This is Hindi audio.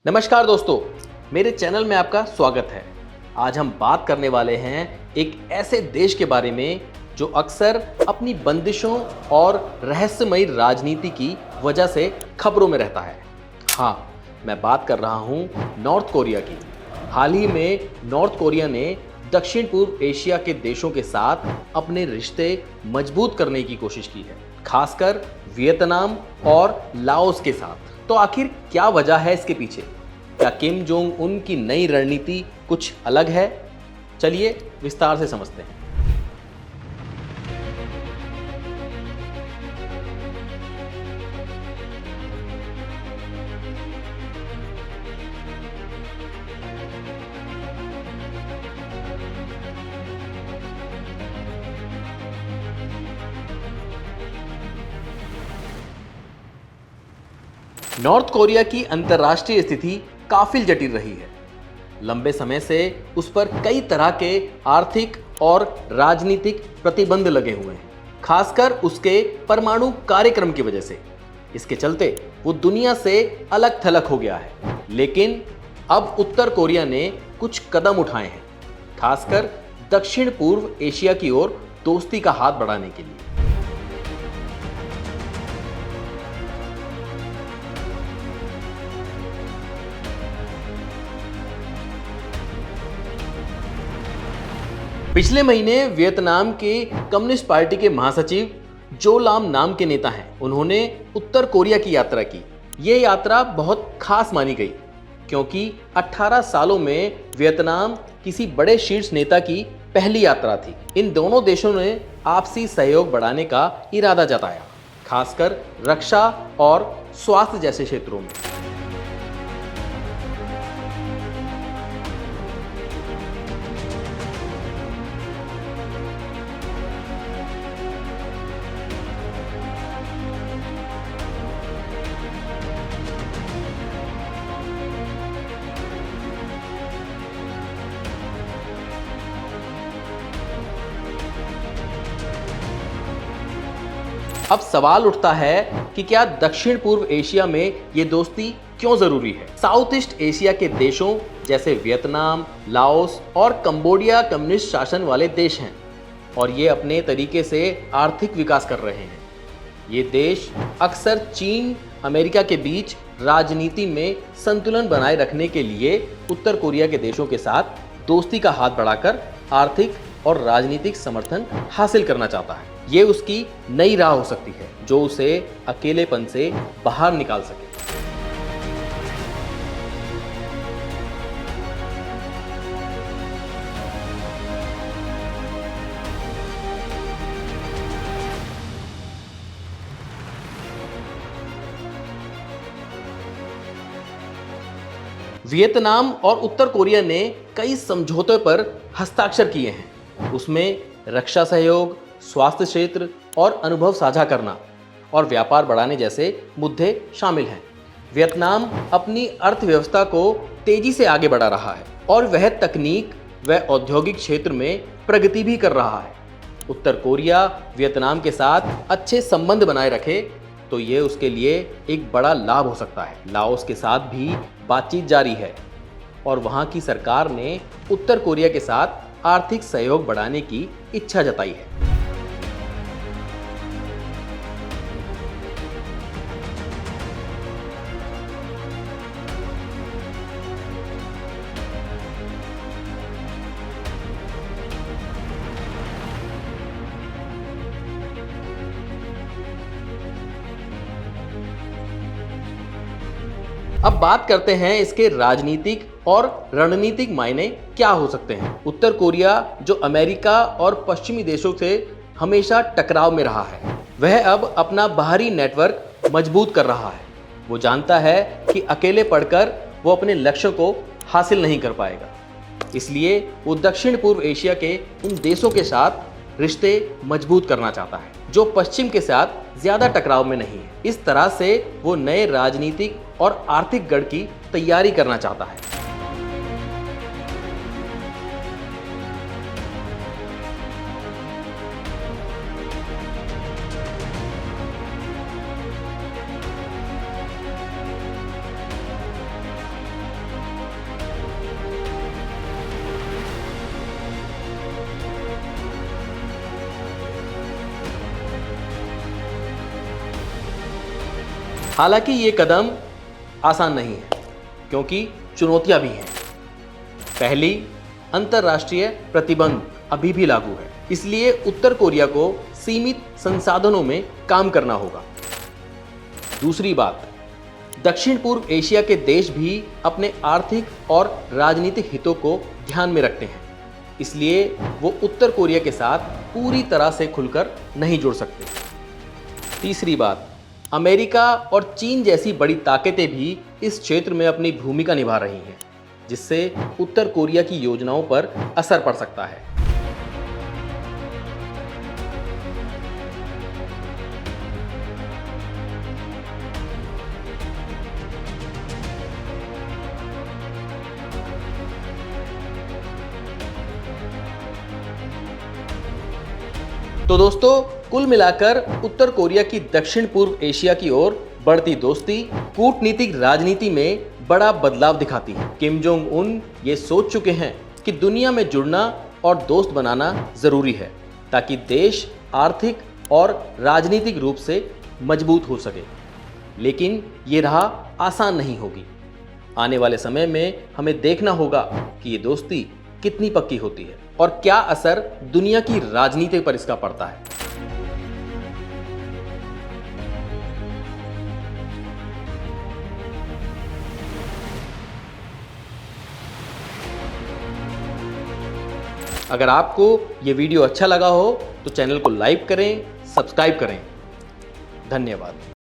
नमस्कार दोस्तों, मेरे चैनल में आपका स्वागत है। आज हम बात करने वाले हैं एक ऐसे देश के बारे में जो अक्सर अपनी बंदिशों और रहस्यमयी राजनीति की वजह से खबरों में रहता है। हाँ, मैं बात कर रहा हूँ नॉर्थ कोरिया की। हाल ही में नॉर्थ कोरिया ने दक्षिण पूर्व एशिया के देशों के साथ अपने रिश्ते मजबूत करने की कोशिश की है, खासकर वियतनाम और लाओस के साथ। तो आखिर क्या वजह है इसके पीछे? क्या किम जोंग उन की नई रणनीति कुछ अलग है? चलिए विस्तार से समझते हैं। नॉर्थ कोरिया की अंतर्राष्ट्रीय स्थिति काफी जटिल रही है। लंबे समय से उस पर कई तरह के आर्थिक और राजनीतिक प्रतिबंध लगे हुए हैं, खासकर उसके परमाणु कार्यक्रम की वजह से। इसके चलते वो दुनिया से अलग थलग हो गया है। लेकिन अब उत्तर कोरिया ने कुछ कदम उठाए हैं, खासकर दक्षिण पूर्व एशिया की ओर दोस्ती का हाथ बढ़ाने के लिए। पिछले महीने वियतनाम के कम्युनिस्ट पार्टी के महासचिव जो लाम नाम के नेता हैं, उन्होंने उत्तर कोरिया की यात्रा की। ये यात्रा बहुत खास मानी गई क्योंकि 18 सालों में वियतनाम किसी बड़े शीर्ष नेता की पहली यात्रा थी। इन दोनों देशों ने आपसी सहयोग बढ़ाने का इरादा जताया, खासकर रक्षा और स्वास्थ्य जैसे क्षेत्रों में। अब सवाल उठता है कि क्या दक्षिण पूर्व एशिया में ये दोस्ती क्यों जरूरी है? साउथ ईस्ट एशिया के देशों जैसे वियतनाम, लाओस और कंबोडिया कम्युनिस्ट शासन वाले देश हैं और ये अपने तरीके से आर्थिक विकास कर रहे हैं। ये देश अक्सर चीन, अमेरिका के बीच राजनीति में संतुलन बनाए रखने के लिए उत्तर कोरिया के देशों के साथ दोस्ती का हाथ बढ़ाकर आर्थिक और राजनीतिक समर्थन हासिल करना चाहता है। ये उसकी नई राह हो सकती है जो उसे अकेलेपन से बाहर निकाल सके। वियतनाम और उत्तर कोरिया ने कई समझौतों पर हस्ताक्षर किए हैं। उसमें रक्षा सहयोग, स्वास्थ्य क्षेत्र और अनुभव साझा करना और व्यापार बढ़ाने जैसे मुद्दे शामिल हैं। वियतनाम अपनी अर्थव्यवस्था को तेजी से आगे बढ़ा रहा है और वह तकनीक व औद्योगिक क्षेत्र में प्रगति भी कर रहा है। उत्तर कोरिया वियतनाम के साथ अच्छे संबंध बनाए रखे तो ये उसके लिए एक बड़ा लाभ हो सकता है। लाओस के साथ भी बातचीत जारी है और वहाँ की सरकार ने उत्तर कोरिया के साथ आर्थिक सहयोग बढ़ाने की इच्छा जताई है। अब बात करते हैं इसके राजनीतिक और रणनीतिक मायने क्या हो सकते हैं। उत्तर कोरिया जो अमेरिका और पश्चिमी देशों से हमेशा टकराव में रहा है, वह अब अपना बाहरी नेटवर्क मजबूत कर रहा है। वो जानता है कि अकेले पढ़कर वो अपने लक्ष्यों को हासिल नहीं कर पाएगा, इसलिए वो दक्षिण पूर्व एशिया के उन देशों के साथ रिश्ते मजबूत करना चाहता है जो पश्चिम के साथ ज्यादा टकराव में नहीं है। इस तरह से वो नए राजनीतिक और आर्थिक गढ़ की तैयारी करना चाहता है। हालांकि ये कदम आसान नहीं है, क्योंकि चुनौतियां भी हैं। पहली, अंतर्राष्ट्रीय प्रतिबंध अभी भी लागू है, इसलिए उत्तर कोरिया को सीमित संसाधनों में काम करना होगा। दूसरी बात, दक्षिण पूर्व एशिया के देश भी अपने आर्थिक और राजनीतिक हितों को ध्यान में रखते हैं, इसलिए वो उत्तर कोरिया के साथ पूरी तरह से खुलकर नहीं जुड़ सकते। तीसरी बात, अमेरिका और चीन जैसी बड़ी ताकतें भी इस क्षेत्र में अपनी भूमिका निभा रही हैं, जिससे उत्तर कोरिया की योजनाओं पर असर पड़ सकता है। तो दोस्तों, कुल मिलाकर उत्तर कोरिया की दक्षिण पूर्व एशिया की ओर बढ़ती दोस्ती कूटनीतिक राजनीति में बड़ा बदलाव दिखाती है। किम जोंग उन ये सोच चुके हैं कि दुनिया में जुड़ना और दोस्त बनाना जरूरी है, ताकि देश आर्थिक और राजनीतिक रूप से मजबूत हो सके। लेकिन ये राह आसान नहीं होगी। आने वाले समय में हमें देखना होगा कि ये दोस्ती कितनी पक्की होती है और क्या असर दुनिया की राजनीति पर इसका पड़ता है। अगर आपको ये वीडियो अच्छा लगा हो तो चैनल को लाइक करें, सब्सक्राइब करें। धन्यवाद।